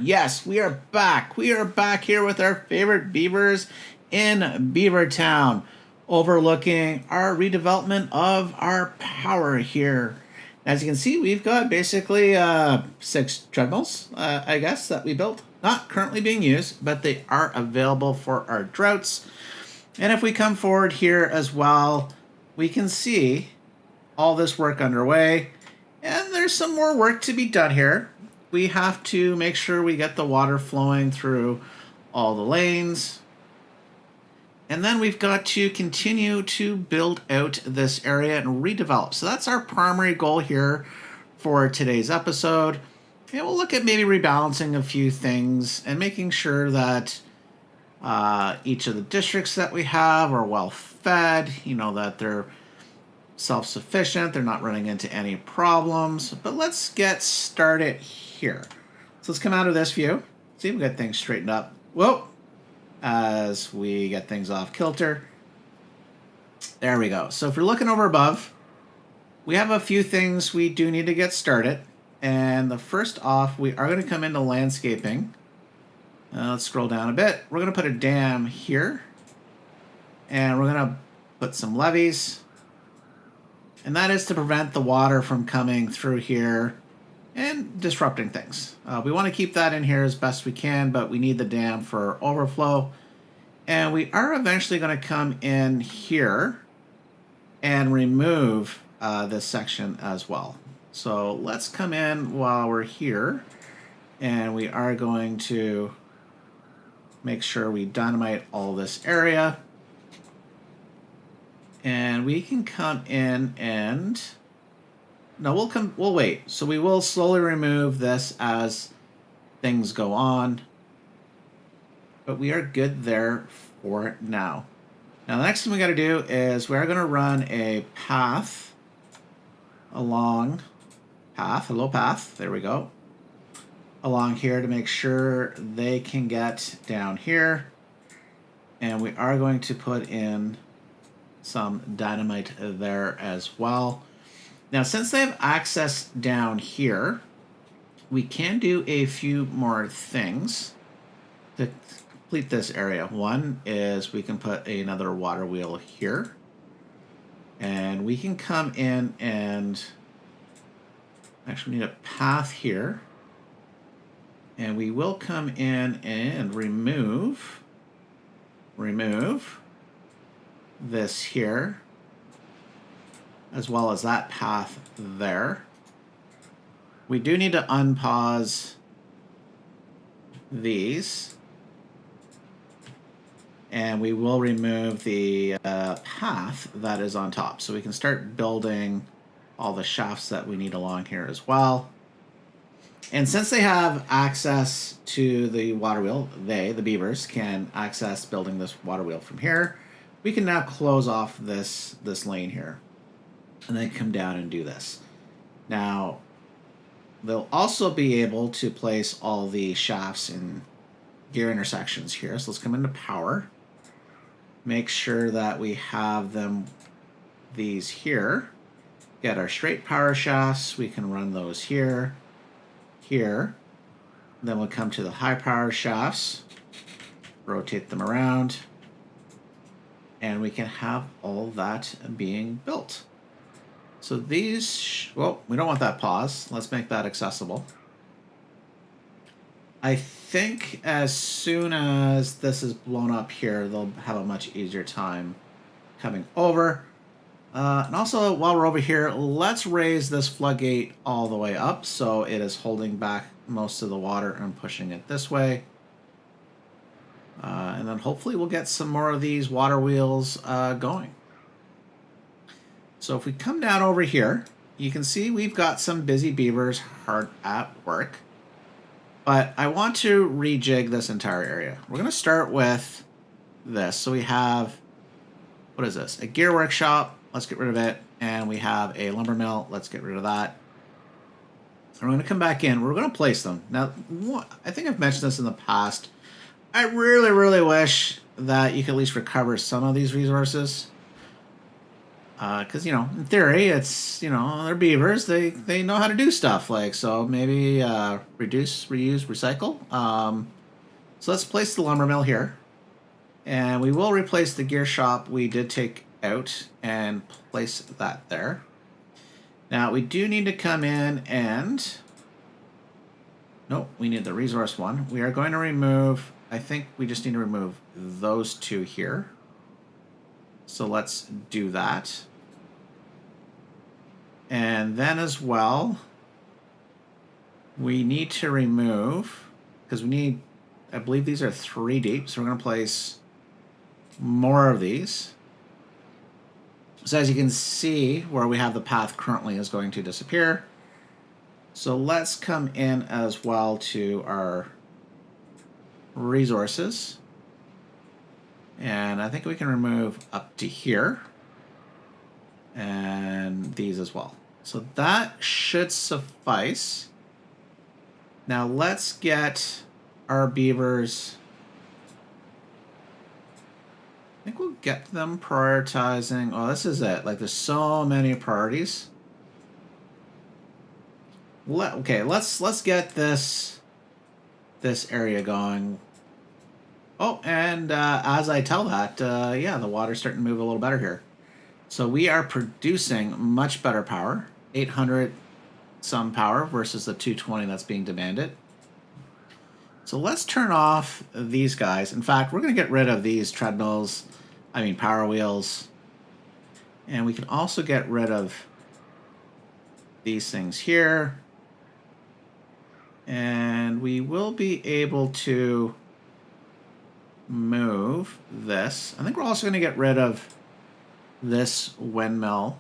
Yes, we are back. We are back here with our favorite beavers in Beavertown, overlooking our redevelopment of our power here. As you can see, we've got basically 6 treadmills, I guess, that we built. Not currently being used, but they are available for our droughts. And if we come forward here as well, we can see all this work underway. And there's some more work to be done here. We have to make sure we get the water flowing through all the lanes. And then we've got to continue to build out this area and redevelop. So that's our primary goal here for today's episode. And we'll look at maybe rebalancing a few things and making sure that each of the districts that we have are well fed, that they're self-sufficient, they're not running into any problems. But let's get started here. So let's come out of this view. See if we got things straightened up. Whoa! As we get things off kilter. There we go. So if you're looking over above, we have a few things we do need to get started. And the first off, we are going to come into landscaping. Let's scroll down a bit. We're going to put a dam here. And we're going to put some levees. And that is to prevent the water from coming through here and disrupting things. We want to keep that in here as best we can, but we need the dam for overflow. And we are eventually going to come in here and remove this section as well. So let's come in while we're here, and we are going to make sure we dynamite all this area. And we can come in and we'll wait. So we will slowly remove this as things go on. But we are good there for now. Now the next thing we got to do is we're going to run a path along a little path. There we go. Along here to make sure they can get down here. And we are going to put in some dynamite there as well. Now, since they have access down here, we can do a few more things to complete this area. One is we can put another water wheel here, and we can come in and actually need a path here, and we will come in and remove this here, as well as that path there. We do need to unpause these, and we will remove the path that is on top, so we can start building all the shafts that we need along here as well. And since they have access to the water wheel, the beavers, can access building this water wheel from here. We can now close off this lane here, and then come down and do this. Now, they'll also be able to place all the shafts in gear intersections here. So let's come into power. Make sure that we have these here. Get our straight power shafts. We can run those here. Then we'll come to the high power shafts. Rotate them around. And we can have all that being built. So these, well, we don't want that pause. Let's make that accessible. I think as soon as this is blown up here, they'll have a much easier time coming over. And also, while we're over here, let's raise this floodgate all the way up so it is holding back most of the water and pushing it this way. And then hopefully we'll get some more of these water wheels going. So if we come down over here, you can see we've got some busy beavers hard at work. But I want to rejig this entire area. We're going to start with this. So we have, what is this? A gear workshop. Let's get rid of it. And we have a lumber mill. Let's get rid of that. And we're going to come back in. We're going to place them. Now, I think I've mentioned this in the past. I really, really wish that you could at least recover some of these resources. Because, you know, in theory, it's, you know, they're beavers. They know how to do stuff. Like, so maybe reduce, reuse, recycle. So let's place the lumber mill here. And we will replace the gear shop we did take out and place that there. Now, we do need to come in and... Nope, we need the resource one. We are going to remove... I think we just need to remove those two here. So let's do that. And then as well, we need to remove... Because we need... I believe these are 3 deep, so we're going to place more of these. So as you can see, where we have the path currently is going to disappear. So let's come in as well to our resources. And I think we can remove up to here. And these as well. So that should suffice. Now let's get our beavers... I think we'll get them prioritizing... Oh, this is it. Like, there's so many priorities. Okay, let's get this area going. Oh, and as I tell that, yeah, the water's starting to move a little better here. So we are producing much better power. 800 some power versus the 220 that's being demanded. So let's turn off these guys. In fact, we're going to get rid of these treadmills. I mean, power wheels. And we can also get rid of these things here. And we will be able to move this. I think we're also going to get rid of this windmill.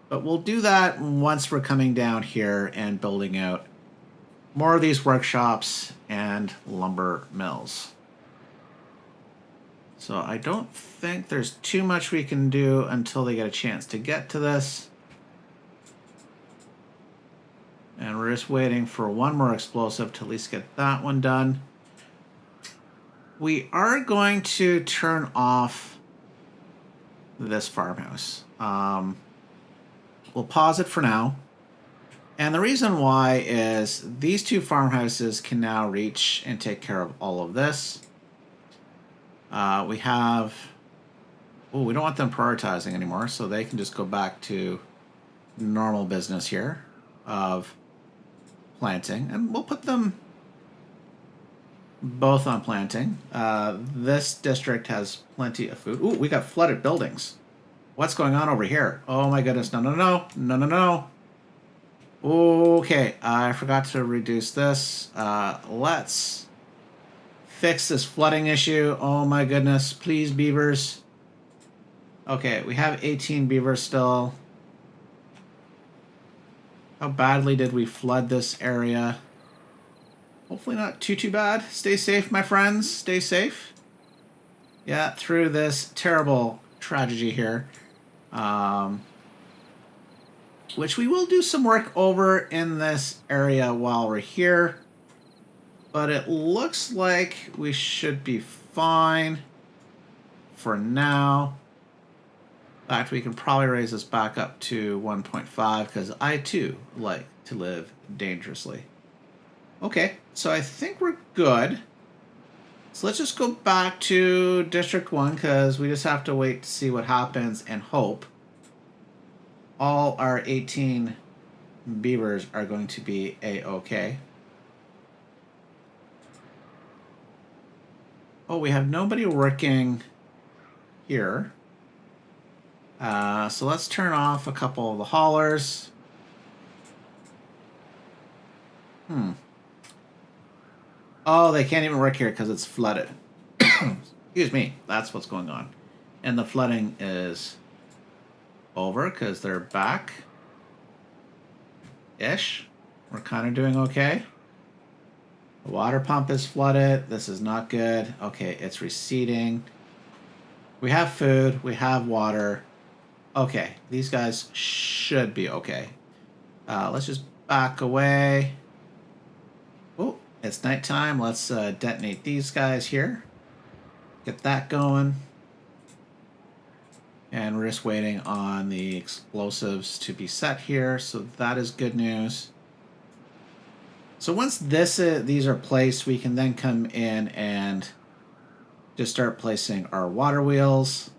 But we'll do that once we're coming down here and building out more of these workshops and lumber mills. So I don't think there's too much we can do until they get a chance to get to this. And we're just waiting for one more explosive to at least get that one done. We are going to turn off this farmhouse. We'll pause it for now. And the reason why is these 2 farmhouses can now reach and take care of all of this. We have... Oh, we don't want them prioritizing anymore, so they can just go back to normal business here of planting. And we'll put them both on planting. This district has plenty of food. Ooh, we got flooded buildings. What's going on over here? Oh my goodness, no, no, no, no, no, no. Okay, I forgot to reduce this. Let's fix this flooding issue. Oh my goodness, please, beavers. Okay, we have 18 beavers still. How badly did we flood this area? Hopefully not too bad. Stay safe, my friends. Stay safe. Yeah, through this terrible tragedy here. Which we will do some work over in this area while we're here. But it looks like we should be fine for now. In fact, we can probably raise this back up to 1.5 because I too like to live dangerously. Okay, so I think we're good. So let's just go back to District 1 because we just have to wait to see what happens and hope all our 18 beavers are going to be a-okay. Oh, we have nobody working here. So let's turn off a couple of the haulers. Oh, they can't even work here because it's flooded. Excuse me, that's what's going on. And the flooding is over because they're back-ish. We're kind of doing okay. The water pump is flooded. This is not good. Okay, it's receding. We have food. We have water. Okay, these guys should be okay. Let's just back away. Oh, it's nighttime. Let's detonate these guys here. Get that going. And we're just waiting on the explosives to be set here, so that is good news. So once these are placed, we can then come in and just start placing our water wheels.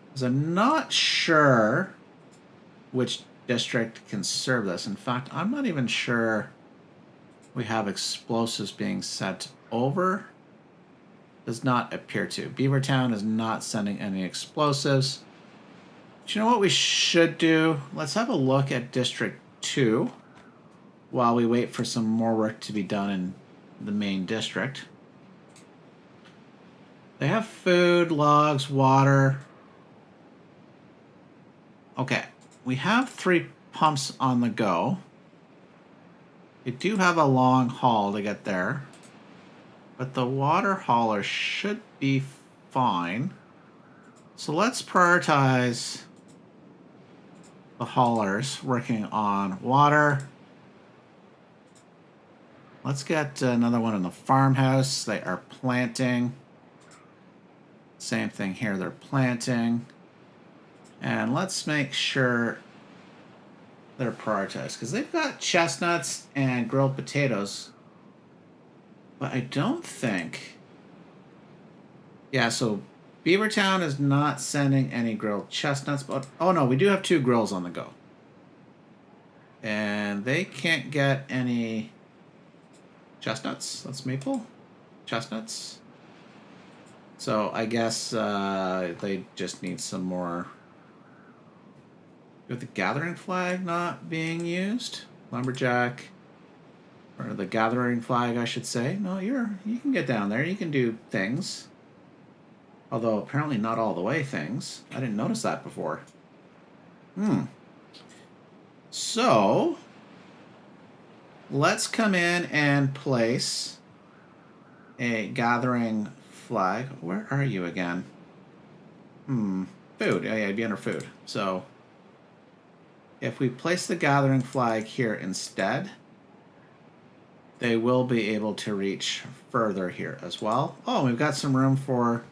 Because I'm not sure which district can serve this. In fact, I'm not even sure we have explosives being sent over. Does not appear to. Beavertown is not sending any explosives. Do you know what we should do? Let's have a look at District 2 while we wait for some more work to be done in the main district. They have food, logs, water. Okay, we have 3 pumps on the go. We do have a long haul to get there, but the water hauler should be fine. So let's prioritize the haulers working on water. Let's get another one in the farmhouse. They are planting. Same thing here, they're planting. And let's make sure they're prioritized because they've got chestnuts and grilled potatoes. But I don't think... Yeah, so Beavertown is not sending any grilled chestnuts, but oh no, we do have 2 grills on the go. And they can't get any chestnuts. That's maple. Chestnuts. So I guess they just need some more. With the gathering flag not being used, lumberjack, or the gathering flag, I should say. No, you can get down there. You can do things. Although apparently not all the way things. I didn't notice that before. So let's come in and place a gathering flag. Where are you again? Food. Oh, yeah, it'd be under food. So if we place the gathering flag here instead, they will be able to reach further here as well. Oh, we've got some room for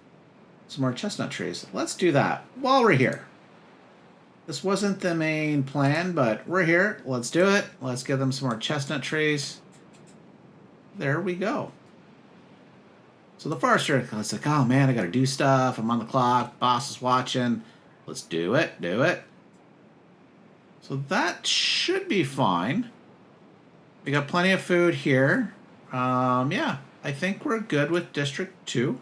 some more chestnut trees. Let's do that while we're here. This wasn't the main plan, but we're here. Let's do it. Let's give them some more chestnut trees. There we go. So the forester is like, oh man, I gotta do stuff. I'm on the clock. Boss is watching. Let's do it. Do it. So that should be fine. We got plenty of food here. Yeah, I think we're good with District 2.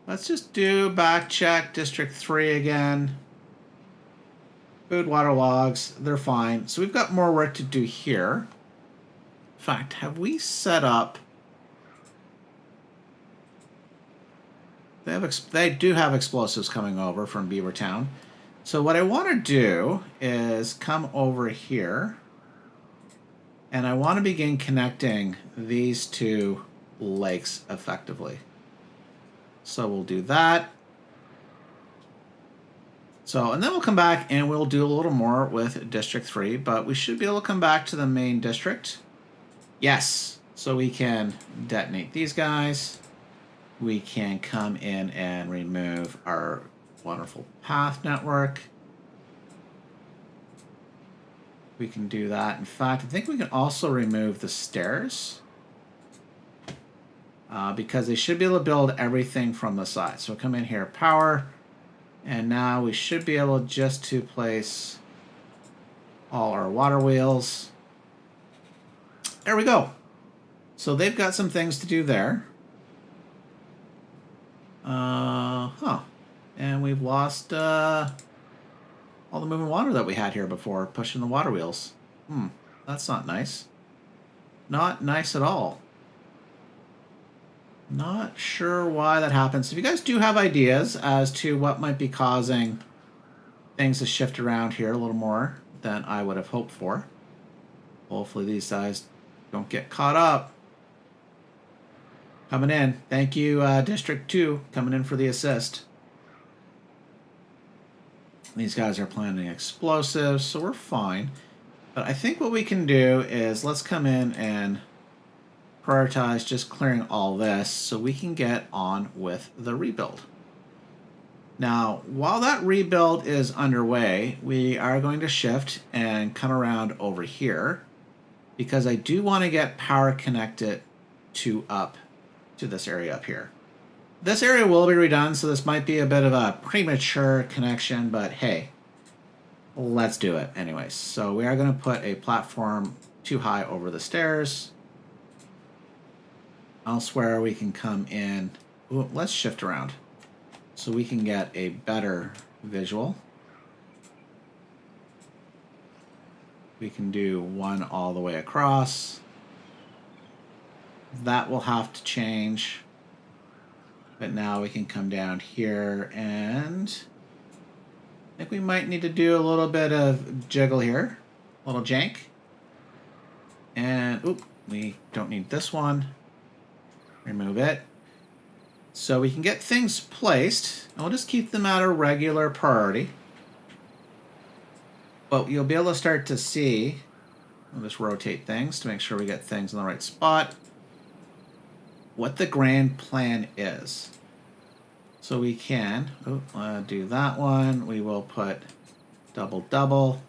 Let's just do back check District 3 again. Food, water, logs, they're fine. So we've got more work to do here. In fact, have we set up... They do have explosives coming over from Beavertown. So what I want to do is come over here. And I want to begin connecting these 2 lakes effectively. So we'll do that. So, and then we'll come back and we'll do a little more with District 3, but we should be able to come back to the main district. Yes. So we can detonate these guys. We can come in and remove our wonderful path network. We can do that. In fact, I think we can also remove the stairs. Because they should be able to build everything from the side. So we'll come in here, power, and now we should be able just to place all our water wheels. There we go. So they've got some things to do there. And we've lost all the moving water that we had here before, pushing the water wheels. That's not nice. Not nice at all. Not sure why that happens. If you guys do have ideas as to what might be causing things to shift around here a little more than I would have hoped for, hopefully these guys don't get caught up. Coming in. Thank you, District 2, coming in for the assist. These guys are planting explosives, so we're fine. But I think what we can do is let's come in and prioritize just clearing all this so we can get on with the rebuild. Now, while that rebuild is underway, we are going to shift and come around over here because I do want to get power connected to this area up here. This area will be redone, so this might be a bit of a premature connection, but hey, let's do it anyways. So we are going to put a platform too high over the stairs. Elsewhere we can come in. Ooh, let's shift around so we can get a better visual. We can do one all the way across. That will have to change. But now we can come down here, and I think we might need to do a little bit of jiggle here. A little jank. And, oop, we don't need this one. Remove it. So we can get things placed, and we'll just keep them at a regular priority. But you'll be able to start to see, I'll just rotate things to make sure we get things in the right spot, what the grand plan is. So we can do that one. We will put double double.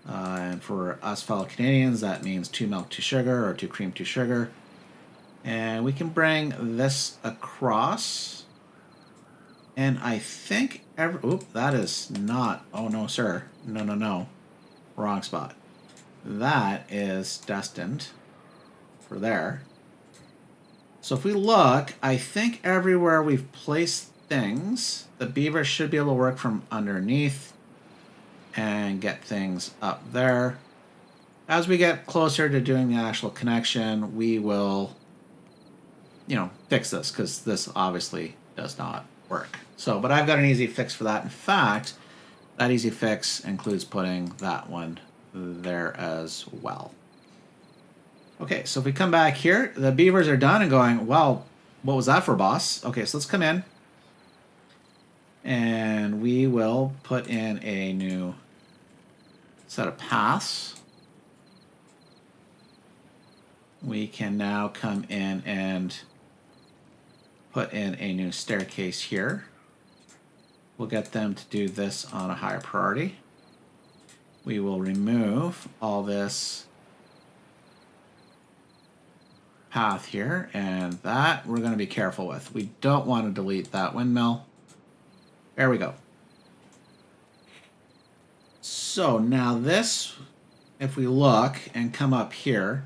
And for us fellow Canadians, that means 2 milk, 2 sugar, or 2 cream, 2 sugar. And we can bring this across. And I think that is not, oh no sir, no, wrong spot. That is destined for there. So if we look, I think everywhere we've placed things, the beaver should be able to work from underneath and get things up there. As we get closer to doing the actual connection, we will, fix this, because this obviously does not work. So, but I've got an easy fix for that. In fact, that easy fix includes putting that one there as well. Okay, so if we come back here, the beavers are done and going, well, what was that for, boss? Okay, so let's come in. And we will put in a new set of paths. We can now come in and put in a new staircase here. We'll get them to do this on a higher priority. We will remove all this path here, and that we're going to be careful with. We don't want to delete that windmill. There we go. So now this, if we look and come up here,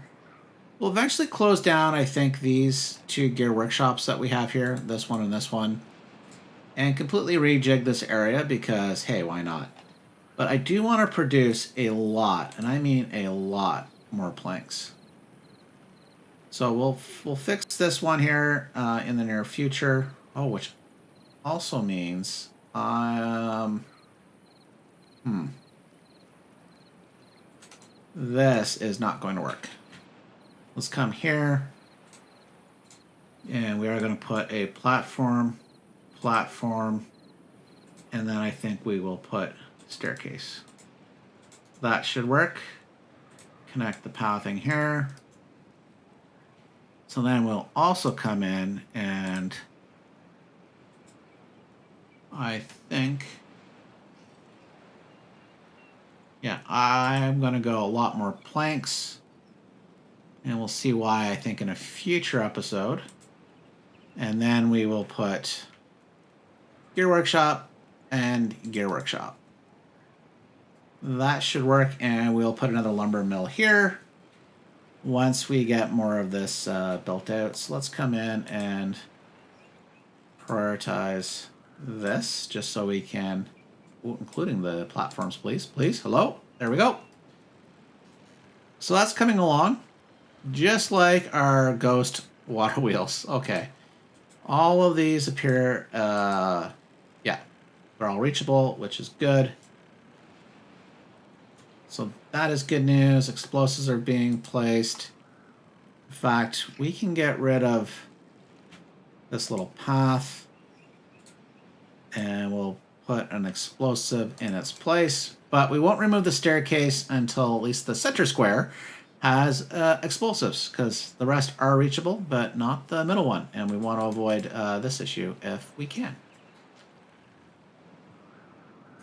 we'll eventually close down, I think, these 2 gear workshops that we have here, this one and this one, and completely rejig this area because, hey, why not? But I do want to produce a lot, and I mean a lot, more planks. So we'll fix this one here in the near future. Oh, which also means this is not going to work. Let's come here, and we are going to put a platform, and then I think we will put staircase. That should work. Connect the pathing here. So then we'll also come in, and I think, yeah, I'm going to go a lot more planks, and we'll see why, I think, in a future episode. And then we will put gear workshop and gear workshop. That should work, and we'll put another lumber mill here once we get more of this built out. So let's come in and prioritize this just so we can, including the platforms, please, hello, there we go. So that's coming along just like our ghost water wheels. Okay, all of these appear, yeah, they're all reachable, which is good. So that is good news. Explosives are being placed. In fact, we can get rid of this little path, and we'll put an explosive in its place, but we won't remove the staircase until at least the center square has explosives, because the rest are reachable, but not the middle one, and we want to avoid this issue if we can.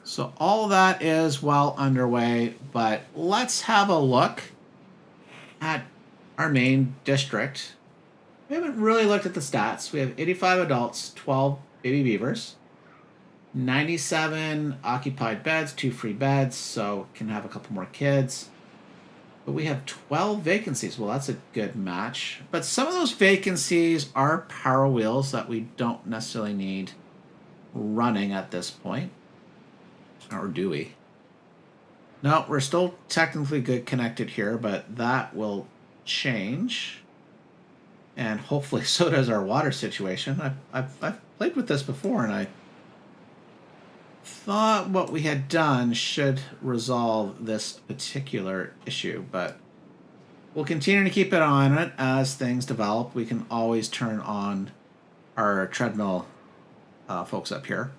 So all that is well underway, but let's have a look at our main district. We haven't really looked at the stats. We have 85 adults, 12 baby beavers, 97 occupied beds, 2 free beds, so can have a couple more kids. But we have 12 vacancies. Well, that's a good match. But some of those vacancies are power wheels that we don't necessarily need running at this point. Or do we? No, we're still technically good connected here, but that will change. And hopefully so does our water situation. I've played with this before, and I thought what we had done should resolve this particular issue, but we'll continue to keep it on it as things develop. We can always turn on our treadmill folks up here.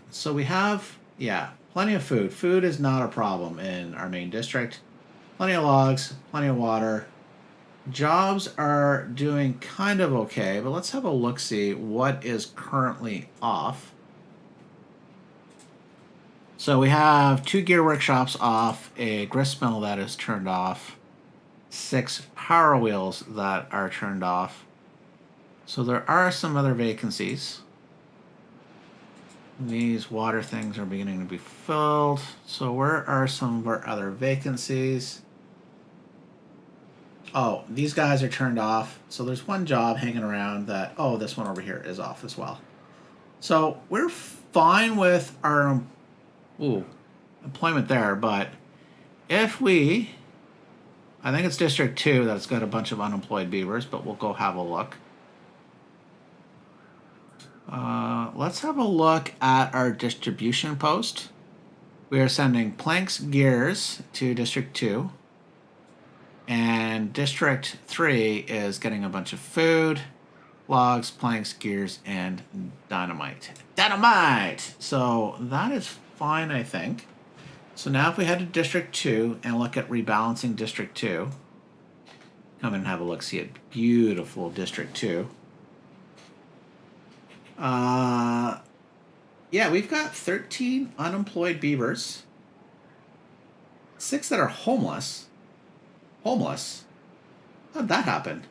So we have, yeah, plenty of food. Food is not a problem in our main district. Plenty of logs, plenty of water. Jobs are doing kind of okay, but let's have a look-see what is currently off. So we have 2 gear workshops off, a grist mill that is turned off, 6 power wheels that are turned off. So there are some other vacancies. These water things are beginning to be filled. So where are some of our other vacancies? Oh, these guys are turned off. So there's one job hanging around that, oh, this one over here is off as well. So we're fine with our employment there, but if we, I think it's District 2 that's got a bunch of unemployed beavers, but we'll go have a look. Let's have a look at our distribution post. We are sending planks, gears to District 2. And District 3 is getting a bunch of food, logs, planks, gears, and dynamite. Dynamite! So that is fine, I think. So now if we head to District 2 and look at rebalancing District 2, come in and have a look, see it. Beautiful District 2. Yeah, we've got 13 unemployed beavers, 6 that are homeless. Homeless? How'd that happen?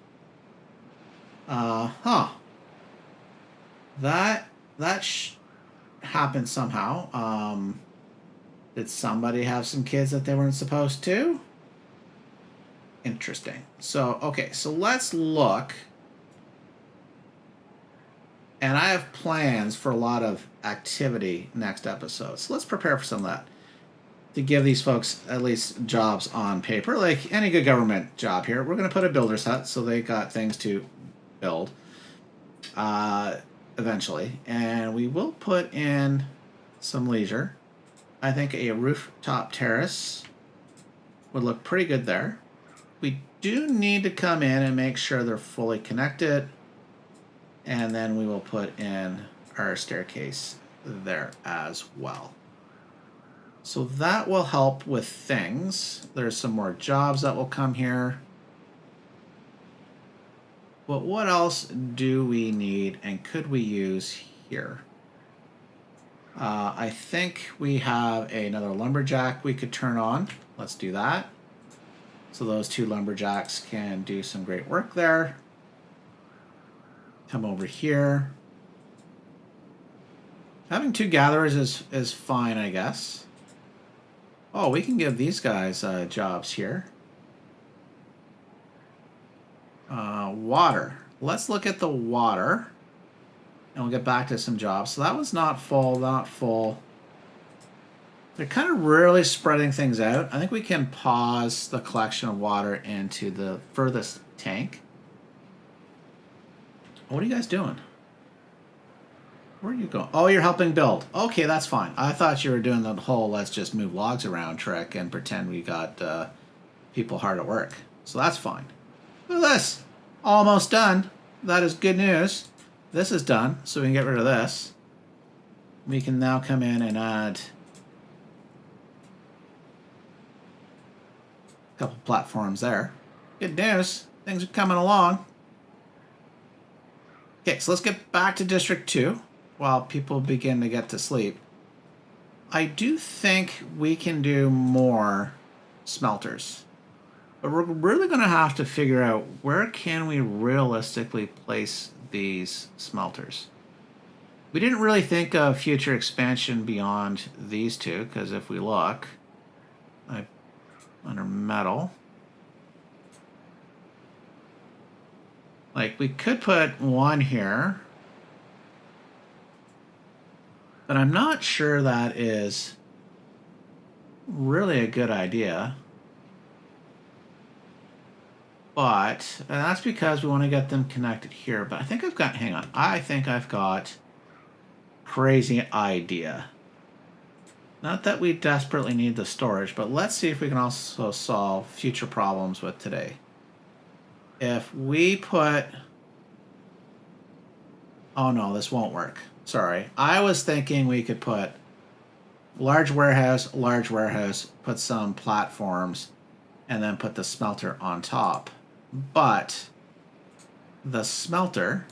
That happened somehow. Did somebody have some kids that they weren't supposed to? Interesting. So, okay, so let's look. And I have plans for a lot of activity next episode. So let's prepare for some of that, to give these folks at least jobs on paper, like any good government job here. We're going to put a builder's hut so they got things to build eventually. And we will put in some leisure. I think a rooftop terrace would look pretty good there. We do need to come in and make sure they're fully connected. And then we will put in our staircase there as well. So that will help with things. There's some more jobs that will come here. But what else do we need and could we use here? I think we have another lumberjack we could turn on. Let's do that. So those 2 lumberjacks can do some great work there. Come over here. Having 2 gatherers is fine, I guess. Oh, we can give these guys jobs here. Water. Let's look at the water. And we'll get back to some jobs. So that was not full, not full. They're kind of really spreading things out. I think we can pause the collection of water into the furthest tank. What are you guys doing? Where are you going? Oh, you're helping build. Okay, that's fine. I thought you were doing the whole let's just move logs around trick and pretend we got people hard at work. So that's fine. Look at this. Almost done. That is good news. This is done, so we can get rid of this. We can now come in and add a couple platforms there. Good news. Things are coming along. Okay, so let's get back to District 2. while people begin to get to sleep, I do think we can do more smelters. But we're really going to have to figure out where can we realistically place these smelters. We didn't really think of future expansion beyond these two, because if we look under metal, like we could put one here, but I'm not sure that is really a good idea. But that's because we want to get them connected here. But I think I've got, hang on, I think I've got crazy idea. Not that we desperately need the storage, but let's see if we can also solve future problems with today. If we put, oh no, this won't work. Sorry. I was thinking we could put large warehouse, put some platforms, and then put the smelter on top. But the smelter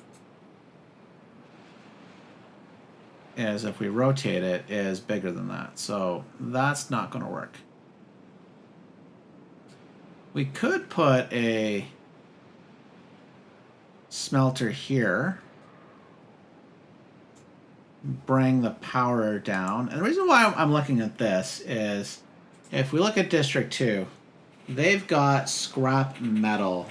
is, if we rotate it, is bigger than that. So that's not going to work. We could put a smelter here, bring the power down. And the reason why I'm looking at this is if we look at District 2, they've got scrap metal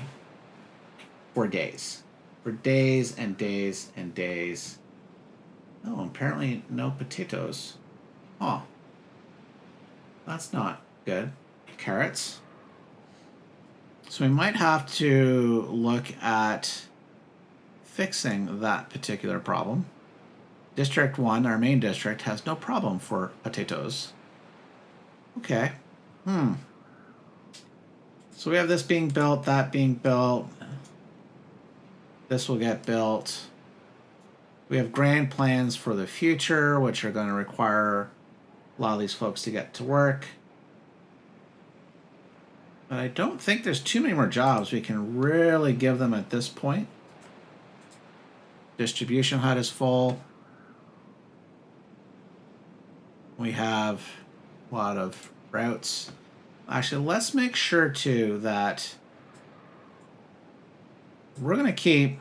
for days. For days and days and days. Oh, apparently no potatoes. Oh. That's not good. Carrots. So we might have to look at fixing that particular problem. District 1, our main district, has no problem for potatoes. Okay. So we have this being built, that being built. This will get built. We have grand plans for the future, which are going to require a lot of these folks to get to work. But I don't think there's too many more jobs we can really give them at this point. Distribution hut is full. We have a lot of droughts. Actually, let's make sure too that we're going to keep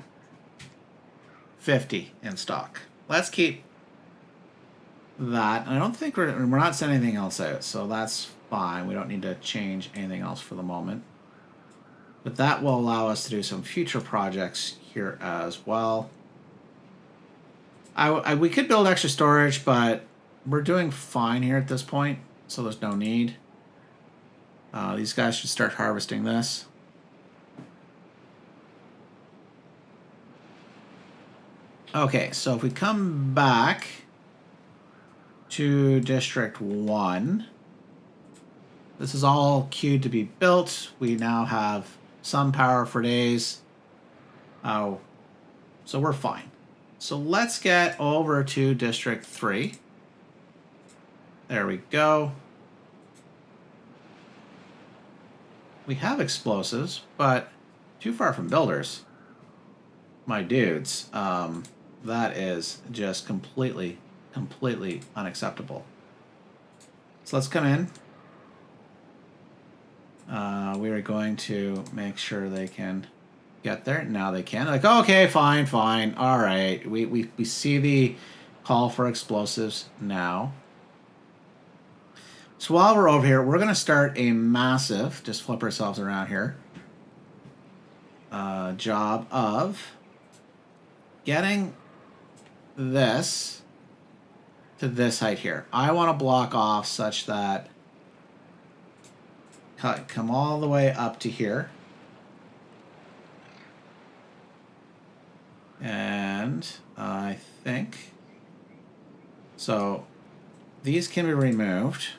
50 in stock. Let's keep that. I don't think we're not sending anything else out, so that's fine. We don't need to change anything else for the moment. But that will allow us to do some future projects here as well. We could build extra storage, but we're doing fine here at this point, so there's no need. These guys should start harvesting this. Okay, so if we come back to District 1, this is all queued to be built. We now have some power for days. So we're fine. So let's get over to District 3. There we go. We have explosives, but too far from builders. My dudes, that is just completely unacceptable. So let's come in. We are going to make sure they can get there. Now they can. Like, okay, fine. All right. We see the call for explosives now. So while we're over here, we're going to start a massive, just flip ourselves around here, job of getting this to this height here. I want to block off such that come all the way up to here. And I think so these can be removed.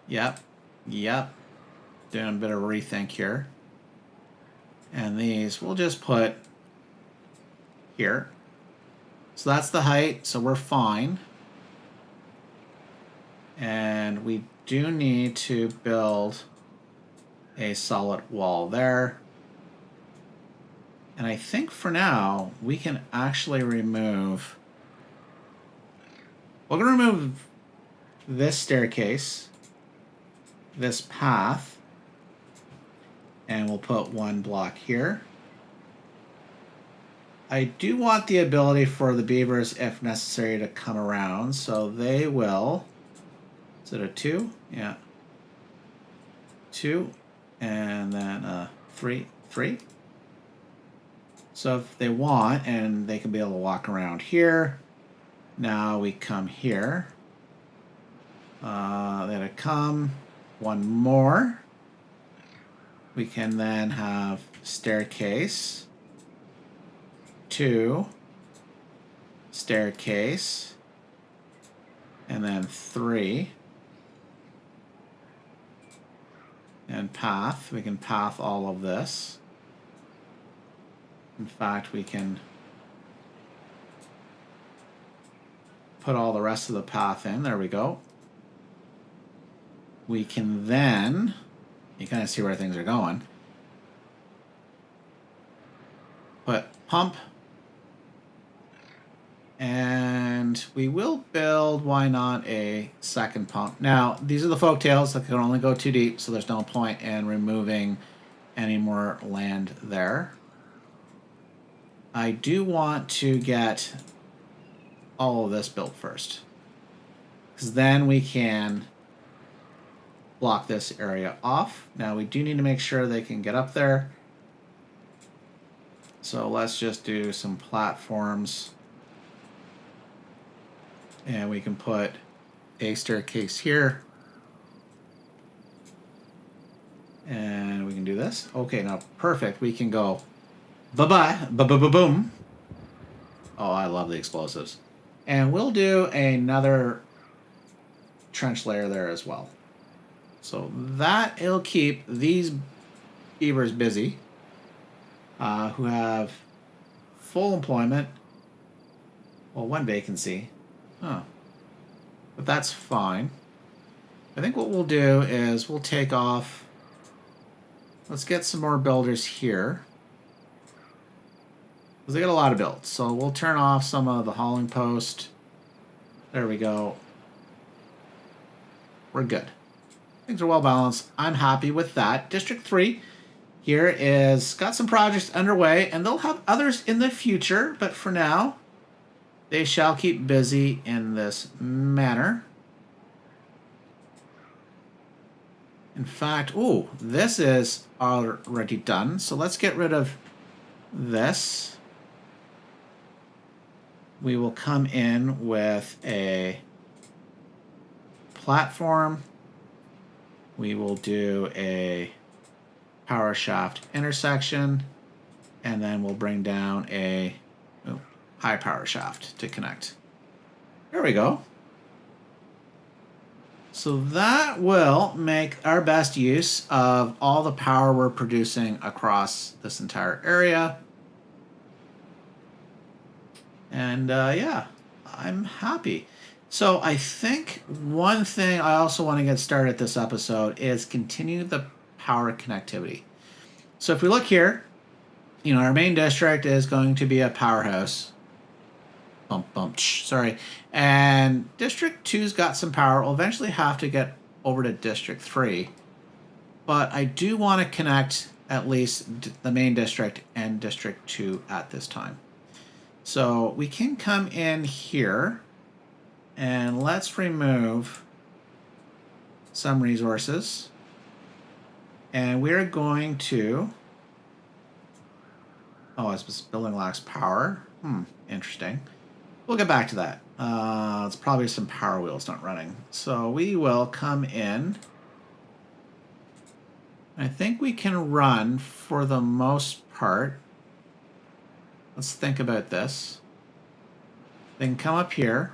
Yep. Doing a bit of rethink here. And these we'll just put here. So that's the height, so we're fine. And we do need to build a solid wall there. And I think for now we can actually remove We're going to remove this staircase, this path, and we'll put one block here. I do want the ability for the beavers, if necessary, to come around, so they will. Is it a 2? Yeah. 2, and then 3. So if they want, and they can be able to walk around here. Now we come here. Then it come one more. We can then have staircase, 2, staircase, and then 3. And path. We can path all of this. In fact, we can put all the rest of the path in. There we go. We can then, you kind of see where things are going, put pump, and we will build, why not, a second pump. Now, these are the Folktails that can only go 2 deep, so there's no point in removing any more land there. I do want to get all of this built first, because then we can block this area off. Now we do need to make sure they can get up there. So let's just do some platforms. And we can put a staircase here. And we can do this. Okay, now perfect. We can go bye-bye, ba-ba-ba-boom. Oh, I love the explosives. And we'll do another trench layer there as well. So that it'll keep these beavers busy, who have full employment. Well, 1 vacancy. Huh. But that's fine. I think what we'll do is we'll take off. Let's get some more builders here, because they got a lot of builds. So we'll turn off some of the hauling post. There we go. We're good. Things are well balanced. I'm happy with that. District 3 here is got some projects underway, and they'll have others in the future, but for now, they shall keep busy in this manner. In fact, ooh, this is already done, so let's get rid of this. We will come in with a platform. We will do a power shaft intersection, and then we'll bring down a high power shaft to connect. There we go. So that will make our best use of all the power we're producing across this entire area. And yeah, I'm happy. So I think one thing I also want to get started this episode is continue the power connectivity. So if we look here, you know, our main district is going to be a powerhouse. Sorry. And District 2's got some power. We'll eventually have to get over to District 3. But I do want to connect at least the main district and District 2 at this time. So we can come in here and let's remove some resources. And we're going to... Oh, this building lacks power. Interesting. We'll get back to that. It's probably some power wheels not running. So we will come in. I think we can run for the most part. Let's think about this. They can come up here.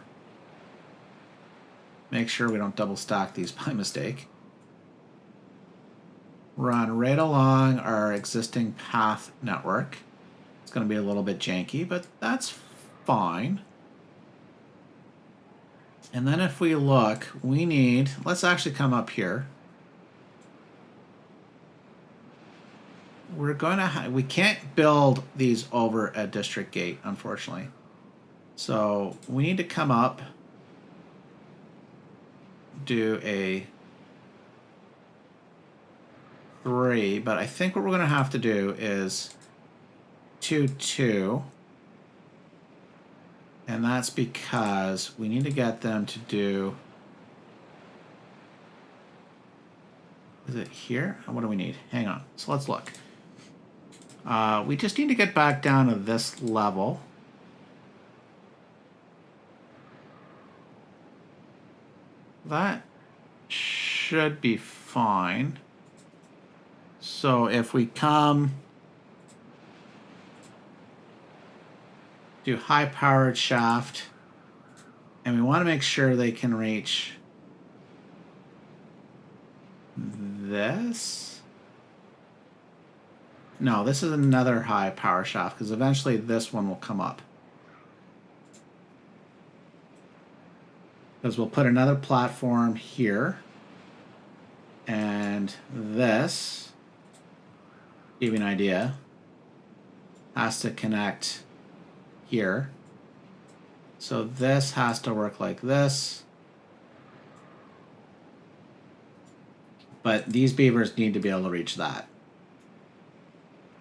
Make sure we don't double stack these by mistake. Run right along our existing path network. It's going to be a little bit janky, but that's fine. And then if we look, we need, let's actually come up here. We're going to, we can't build these over a district gate, unfortunately. So we need to come up do a 3, but I think what we're going to have to do is 2, 2. And that's because we need to get them to do... Is it here? What do we need? Hang on. So let's look. We just need to get back down to this level. That should be fine. So if we come... do high-powered shaft, and we want to make sure they can reach this. No, this is another high power shaft because eventually this one will come up. Because we'll put another platform here, and this, give you an idea, has to connect here. So this has to work like this. But these beavers need to be able to reach that.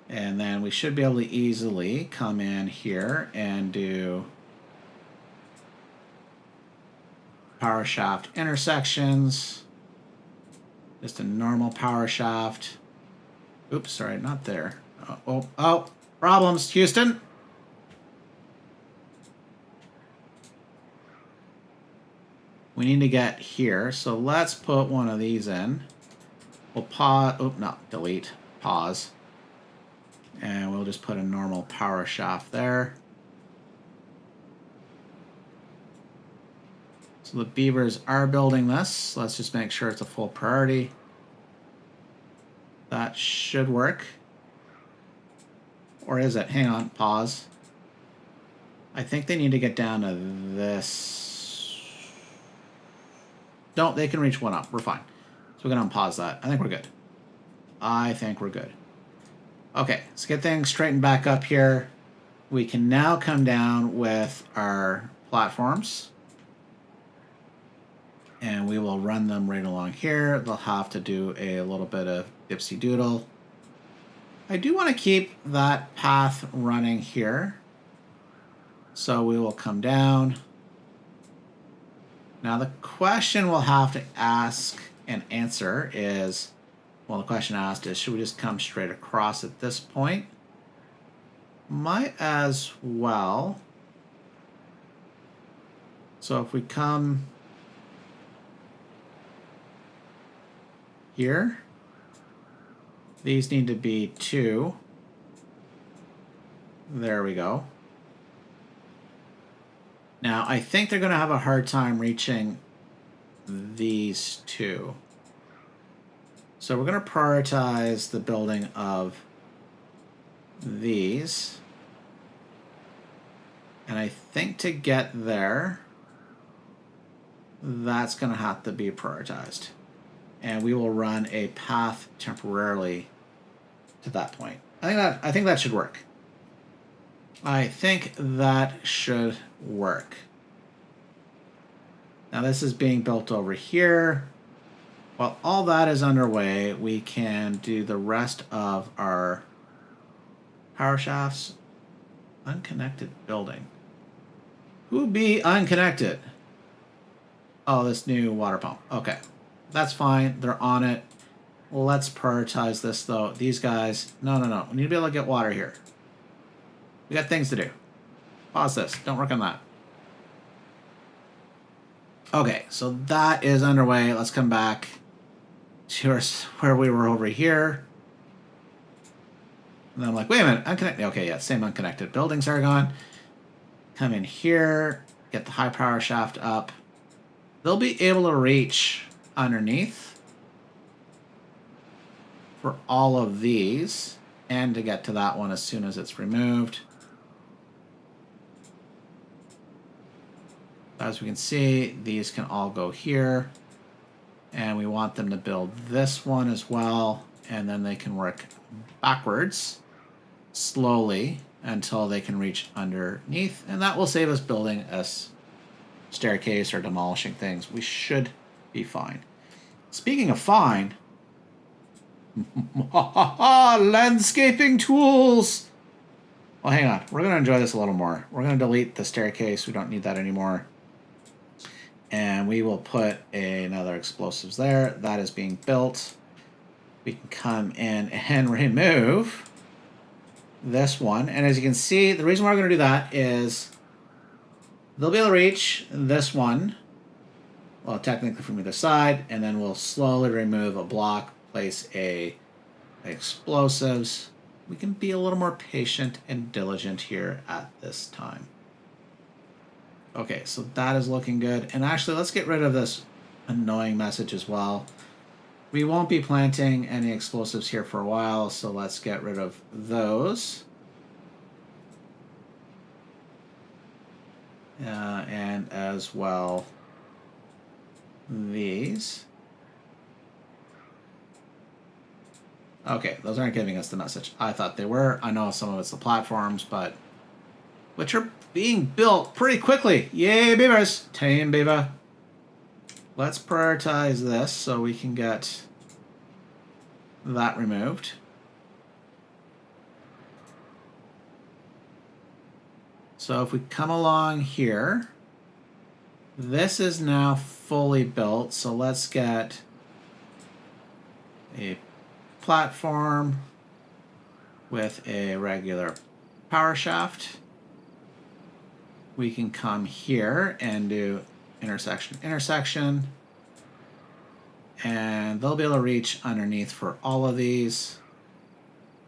And then we should be able to easily come in here and do power shaft intersections. Just a normal power shaft. Oops, sorry, not there. Oh, problems, Houston. We need to get here, so let's put one of these in. We'll pause, no, delete, pause. And we'll just put a normal power shaft there. So the beavers are building this. Let's just make sure it's a full priority. That should work. Or is it? Hang on, pause. I think they need to get down to this. No, they can reach one up. We're fine. So we're going to unpause that. I think we're good. I think we're good. Okay, let's get things straightened back up here. We can now come down with our platforms. And we will run them right along here. They'll have to do a little bit of dipsy doodle. I do want to keep that path running here. So we will come down. Now the question we'll have to ask and answer is, well, the question asked is, should we just come straight across at this point? Might as well. So if we come here, these need to be 2. There we go. Now, I think they're going to have a hard time reaching these 2. So we're going to prioritize the building of these. And I think to get there, that's going to have to be prioritized. And we will run a path temporarily to that point. I think that should work. I think that should work. Now this is being built over here. While all that is underway, we can do the rest of our power shafts. Unconnected building. Who be unconnected? Oh, this new water pump. Okay, that's fine. They're on it. Let's prioritize this though. These guys, no. We need to be able to get water here. We got things to do. Pause this. Don't work on that. Okay, so that is underway. Let's come back to where we were over here. And then I'm like, wait a minute, unconnected. Okay, yeah, same unconnected building, Sargon. Come in here, get the high power shaft up. They'll be able to reach underneath for all of these and to get to that one as soon as it's removed. As we can see, these can all go here. And we want them to build this one as well. And then they can work backwards slowly until they can reach underneath. And that will save us building a staircase or demolishing things. We should be be fine. Speaking of fine, landscaping tools. Well, hang on. We're going to enjoy this a little more. We're going to delete the staircase. We don't need that anymore. And we will put another explosives there. That is being built. We can come in and remove this one. And as you can see, the reason why we're going to do that is they'll be able to reach this one. Well, technically from either side. And then we'll slowly remove a block, place a explosives. We can be a little more patient and diligent here at this time. Okay, so that is looking good. And actually, let's get rid of this annoying message as well. We won't be planting any explosives here for a while, so let's get rid of those. And as well, these. Okay, those aren't giving us the message. I thought they were. I know some of it's the platforms, but which are being built pretty quickly. Yay, beavers! Tame beaver. Let's prioritize this so we can get that removed. So if we come along here, this is now fully built. So let's get a platform with a regular power shaft. We can come here and do intersection, and they'll be able to reach underneath for all of these.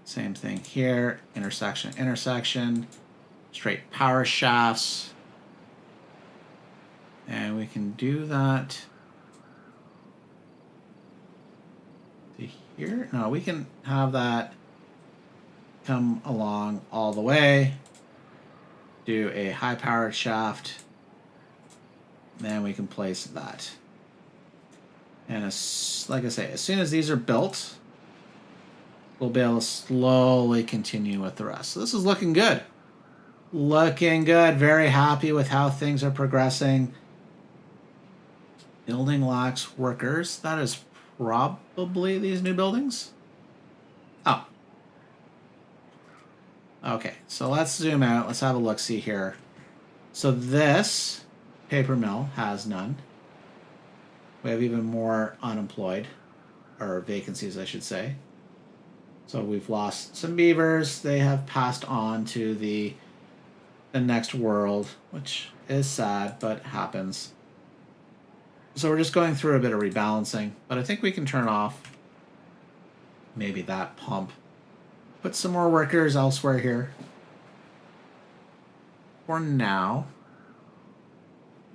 Same thing here, intersection, straight power shafts. And we can do that to here. No, we can have that come along all the way. Do a high powered shaft. Then we can place that. And like I say, as soon as these are built, we'll be able to slowly continue with the rest. So this is looking good. Looking good. Very happy with how things are progressing. Building lacks workers. That is probably these new buildings. Oh. Okay, so let's zoom out. Let's have a look-see here. So this paper mill has none. We have even more unemployed, or vacancies, I should say. So we've lost some beavers. They have passed on to the next world, which is sad, but happens. So we're just going through a bit of rebalancing, but I think we can turn off maybe that pump. Put some more workers elsewhere here. For now.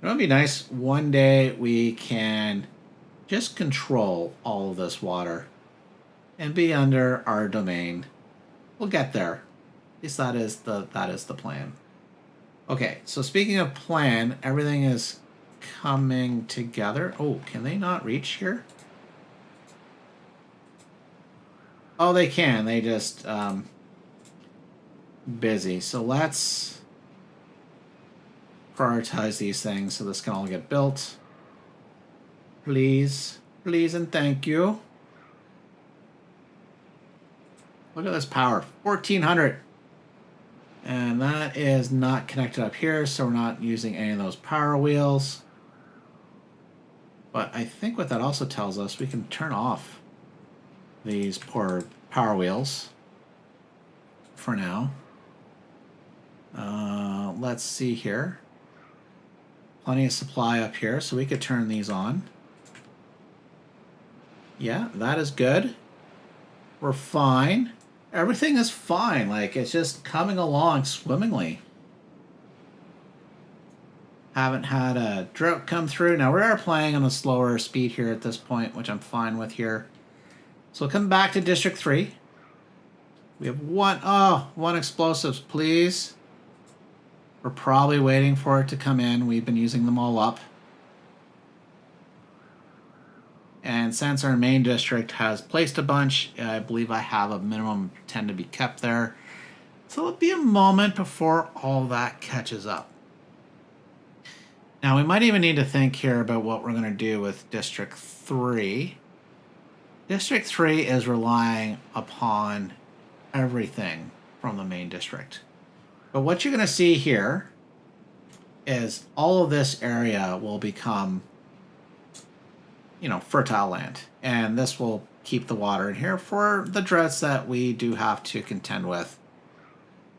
It would be nice one day we can just control all of this water and be under our domain. We'll get there. At least that is the plan. Okay, so speaking of plan, everything is coming together. Oh, can they not reach here? Oh, they can. They just busy. So let's prioritize these things so this can all get built. Please, please, and thank you. Look at this power, 1400. And that is not connected up here, so we're not using any of those power wheels. But I think what that also tells us, we can turn off these poor power wheels for now. Let's see here. Plenty of supply up here, so we could turn these on. Yeah, that is good. We're fine. Everything is fine. Like, it's just coming along swimmingly. Haven't had a drought come through. Now, we are playing on a slower speed here at this point, which I'm fine with here. So we'll come back to District 3. We have one explosives, please. We're probably waiting for it to come in. We've been using them all up. And since our main district has placed a bunch, I believe I have a minimum 10 to be kept there. So it'll be a moment before all that catches up. Now we might even need to think here about what we're going to do with District 3. District 3 is relying upon everything from the main district. But what you're going to see here is all of this area will become, you know, fertile land. And this will keep the water in here for the droughts that we do have to contend with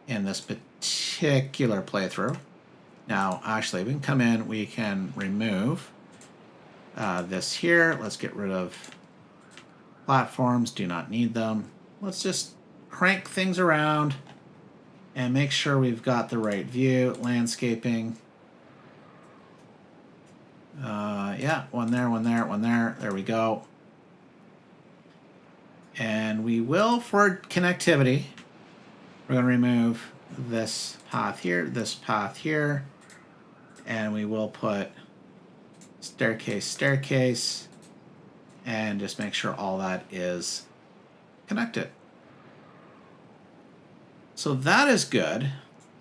in this particular playthrough. Now, actually, we can come in, we can remove this here. Let's get rid of platforms, do not need them. Let's just crank things around and make sure we've got the right view. Landscaping. Yeah, one there, one there, one there. There we go. And we will, for connectivity, we're going to remove this path here, and we will put staircase, staircase, and just make sure all that is connected. So that is good.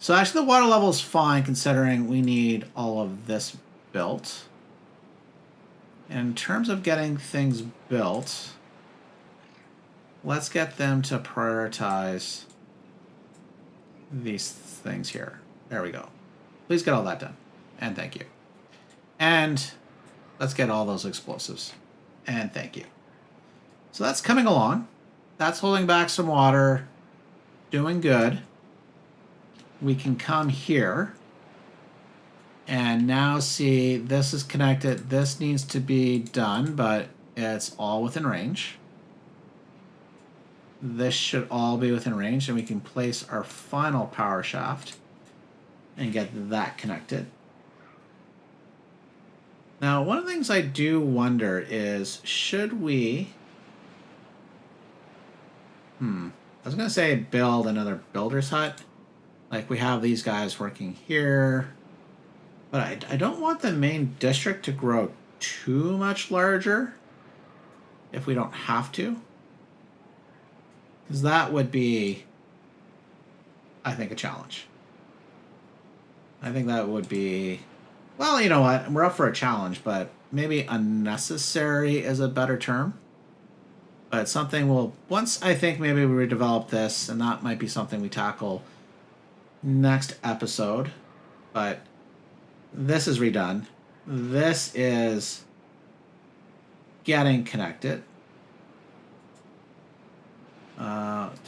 So actually the water level is fine considering we need all of this built. In terms of getting things built, let's get them to prioritize these things here. There we go. Please get all that done. And thank you. And let's get all those explosives. And thank you. So that's coming along. That's holding back some water. Doing good. We can come here and now see this is connected. This needs to be done, but it's all within range. This should all be within range, and we can place our final power shaft and get that connected. Now, one of the things I do wonder is, should we... I was going to say build another builder's hut. Like we have these guys working here. But I don't want the main district to grow too much larger if we don't have to. Because that would be, I think, a challenge. I think that would be, well, you know what? We're up for a challenge, but maybe unnecessary is a better term. But something we'll, once I think maybe we redevelop this, and that might be something we tackle next episode. But this is redone. This is getting connected.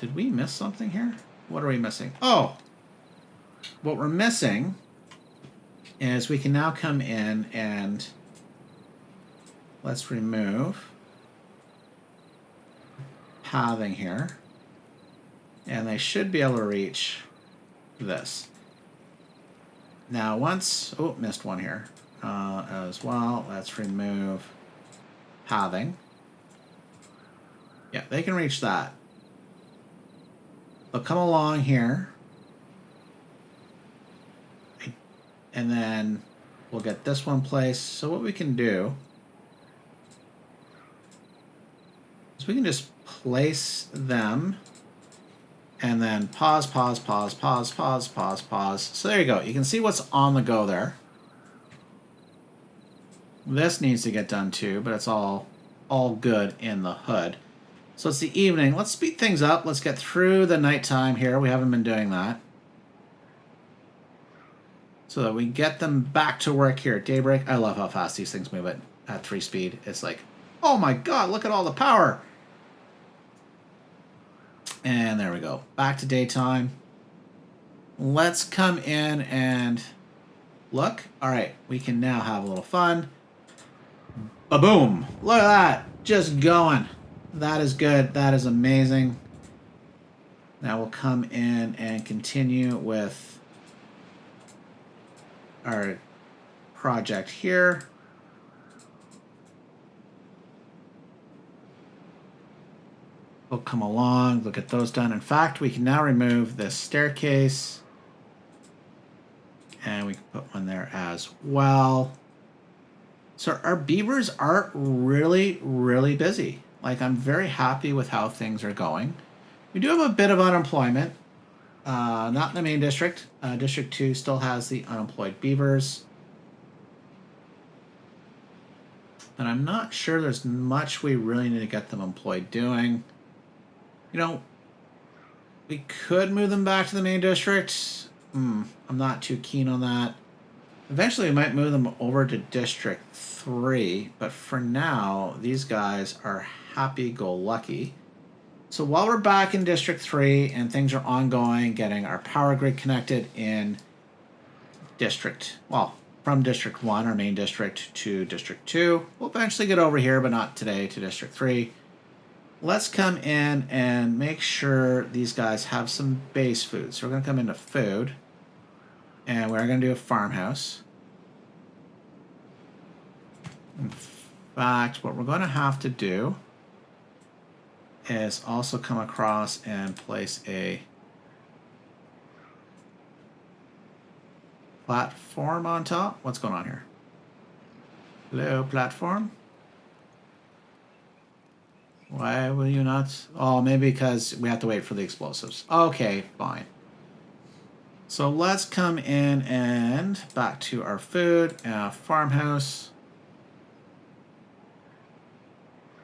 Did we miss something here? What are we missing? Oh! What we're missing is we can now come in and let's remove pathing here. And they should be able to reach this. Now once... Oh, missed one here as well. Let's remove pathing. Yeah, they can reach that. They'll come along here. And then we'll get this one placed. So what we can do is we can just place them and then pause, pause, pause, pause, pause, pause, pause. So there you go. You can see what's on the go there. This needs to get done too, but it's all good in the hood. So it's the evening. Let's speed things up. Let's get through the nighttime here. We haven't been doing that. So that we get them back to work here at daybreak. I love how fast these things move at 3 speed. It's like, oh my god, look at all the power. And there we go. Back to daytime. Let's come in and look. All right, we can now have a little fun. Ba-boom. Look at that. Just going. That is good. That is amazing. Now we'll come in and continue with our project here. We'll come along, look at those done. In fact, we can now remove this staircase. And we can put one there as well. So our beavers are really, really busy. Like, I'm very happy with how things are going. We do have a bit of unemployment. Not in the main district. District 2 still has the unemployed beavers. And I'm not sure there's much we really need to get them employed doing. You know, we could move them back to the main district. I'm not too keen on that. Eventually, we might move them over to District 3, but for now, these guys are happy-go-lucky. So while we're back in District 3 and things are ongoing, getting our power grid connected in from District 1, our main district, to District 2. We'll eventually get over here, but not today, to District 3. Let's come in and make sure these guys have some base food. So we're going to come into food, and we're going to do a farmhouse. In fact, what we're going to have to do is also come across and place a platform on top. What's going on here? Hello, platform? Why will you not? Oh, maybe because we have to wait for the explosives. Okay, fine. So let's come in and back to our food, farmhouse.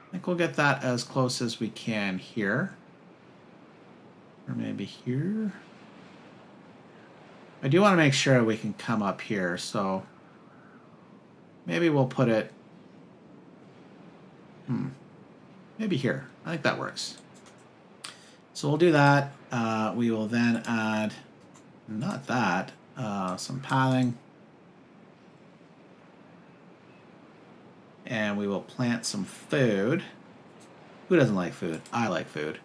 I think we'll get that as close as we can here. Or maybe here. I do want to make sure we can come up here, so maybe we'll put it maybe here. I think that works. So we'll do that. We will then add, not that, some pathing. And we will plant some food. Who doesn't like food? I like food.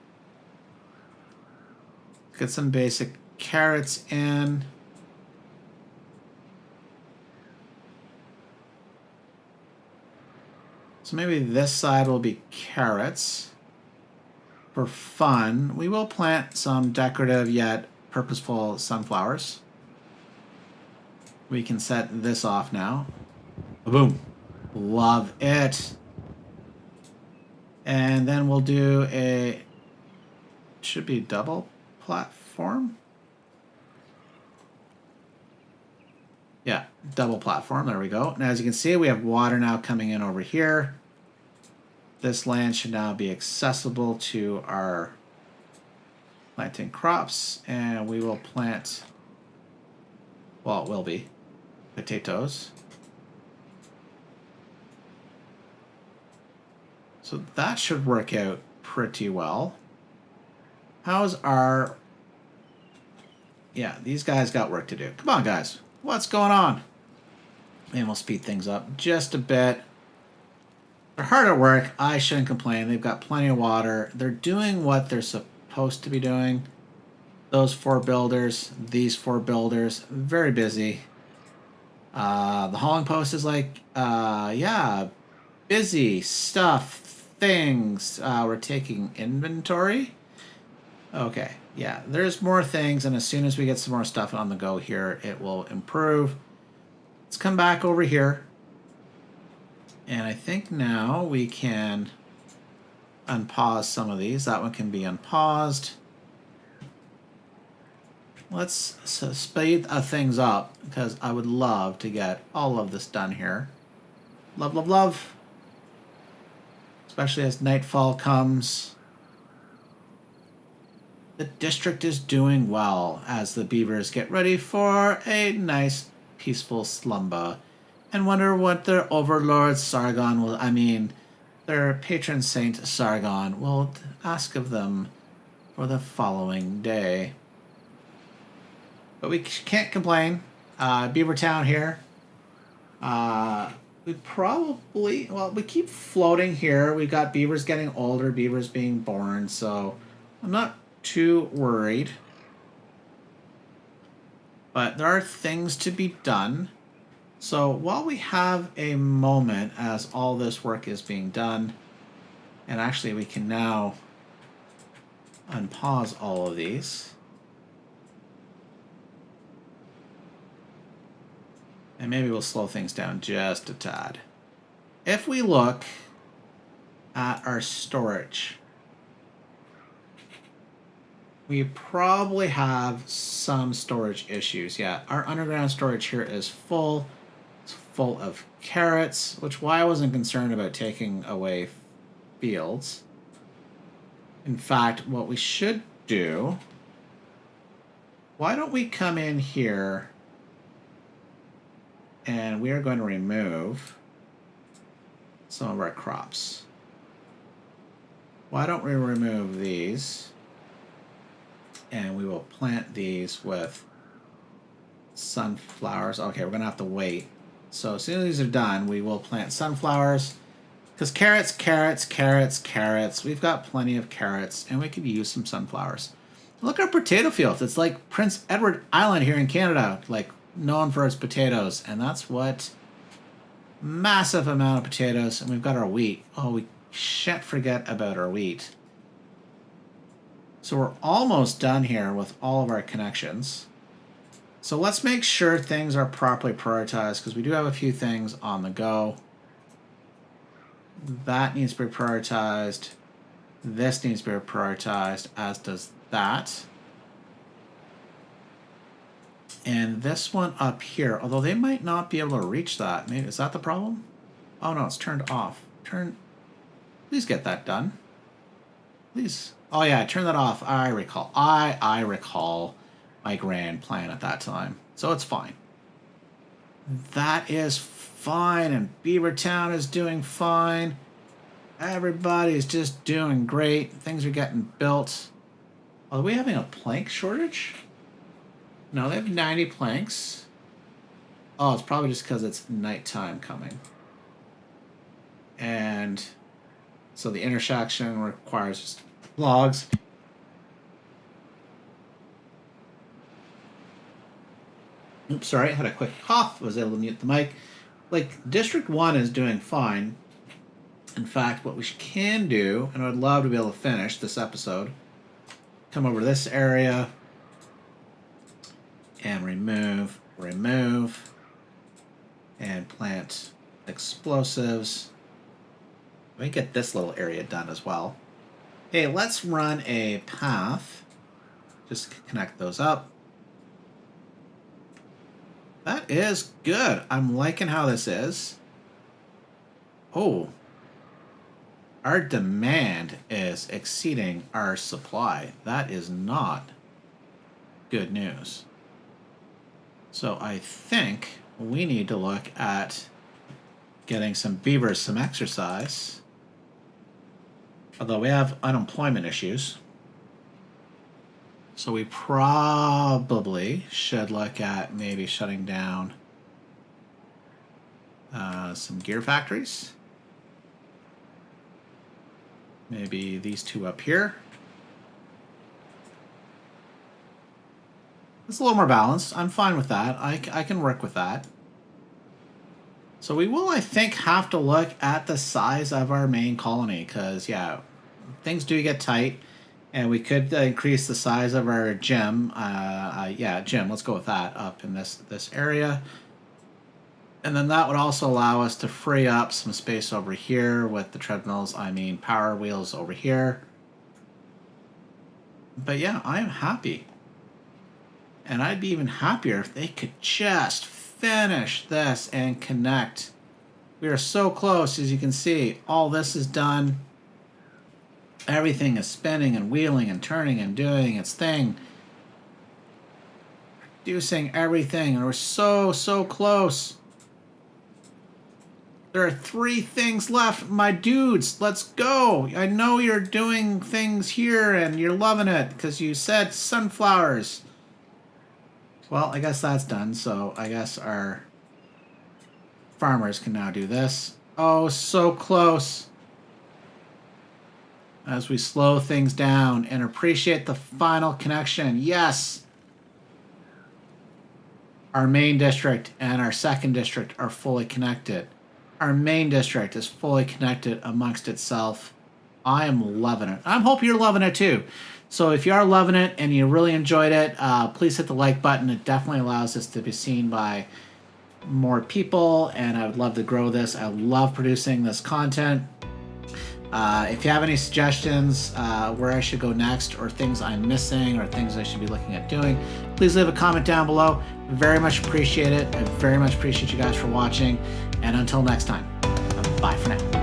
Get some basic carrots in. So maybe this side will be carrots. For fun, we will plant some decorative yet purposeful sunflowers. We can set this off now. Boom. Love it. And then we'll do a, should be double platform. Yeah, double platform. There we go. Now, as you can see, we have water now coming in over here. This land should now be accessible to our planting crops, and we will plant, well, it will be potatoes. So that should work out pretty well. How's our... Yeah, these guys got work to do. Come on, guys. What's going on? And we'll speed things up just a bit. They're hard at work. I shouldn't complain. They've got plenty of water. They're doing what they're supposed to be doing. Those 4 builders, these 4 builders, very busy. The hauling post is like, yeah, busy stuff. Things. We're taking inventory. Okay, yeah, there's more things, and as soon as we get some more stuff on the go here, it will improve. Let's come back over here. And I think now we can unpause some of these. That one can be unpaused. Let's speed things up, because I would love to get all of this done here. Love, love, love. Especially as nightfall comes. The district is doing well as the beavers get ready for a nice, peaceful slumber and wonder what their overlord Sargon will, their patron saint Sargon will ask of them for the following day. But we can't complain. Beavertown here. We probably, well, we keep floating here. We've got beavers getting older, beavers being born, so I'm not too worried. But there are things to be done. So while we have a moment as all this work is being done, and actually we can now unpause all of these. And maybe we'll slow things down just a tad. If we look at our storage, we probably have some storage issues. Yeah, our underground storage here is full. It's full of carrots, which why I wasn't concerned about taking away fields. In fact, what we should do, why don't we come in here and we are going to remove some of our crops. Why don't we remove these and we will plant these with sunflowers. Okay, we're gonna have to wait. So as soon as these are done, we will plant sunflowers. Because carrots, carrots, carrots, carrots. We've got plenty of carrots, and we could use some sunflowers. Look at our potato fields. It's like Prince Edward Island here in Canada, like known for its potatoes. And that's what, massive amount of potatoes. And we've got our wheat. Oh, we shan't forget about our wheat. So we're almost done here with all of our connections. So let's make sure things are properly prioritized, because we do have a few things on the go. That needs to be prioritized. This needs to be prioritized, as does that. And this one up here, although they might not be able to reach that. Maybe is that the problem? Oh no, it's turned off. Please get that done. Please. Oh yeah, turn that off. I recall. I recall my grand plan at that time. So it's fine. That is fine, and Beavertown is doing fine. Everybody's just doing great. Things are getting built. Are we having a plank shortage? No, they have 90 planks. Oh, it's probably just because it's nighttime coming. And so the intersection requires just logs. Oops, sorry, I had a quick cough. Was able to mute the mic. Like, District 1 is doing fine. In fact, what we can do, and I'd love to be able to finish this episode, come over to this area and remove, and plant explosives. Let me get this little area done as well. Hey, let's run a path. Just connect those up. That is good. I'm liking how this is. Oh. Our demand is exceeding our supply. That is not good news. So I think we need to look at getting some beavers some exercise. Although we have unemployment issues. So we probably should look at maybe shutting down some gear factories. Maybe these two up here. It's a little more balanced. I'm fine with that. I can work with that. So we will, I think, have to look at the size of our main colony, because, yeah, things do get tight. And we could increase the size of our gym. Yeah, gym, let's go with that up in this area. And then that would also allow us to free up some space over here with the treadmills, power wheels over here. But yeah, I am happy. And I'd be even happier if they could just finish this and connect. We are so close, as you can see. All this is done. Everything is spinning and wheeling and turning and doing its thing. Producing everything, and we're so close. There are 3 things left, my dudes. Let's go. I know you're doing things here and you're loving it because you said sunflowers. Well, I guess that's done. So I guess our farmers can now do this. Oh, so close. As we slow things down and appreciate the final connection. Yes. Our main district and our second district are fully connected. Our main district is fully connected amongst itself. I am loving it. I hope you're loving it too. So if you are loving it and you really enjoyed it, please hit the like button. It definitely allows this to be seen by more people, and I would love to grow this. I love producing this content. If you have any suggestions where I should go next, or things I'm missing, or things I should be looking at doing, please leave a comment down below. Very much appreciate it. I very much appreciate you guys for watching. And until next time, bye for now.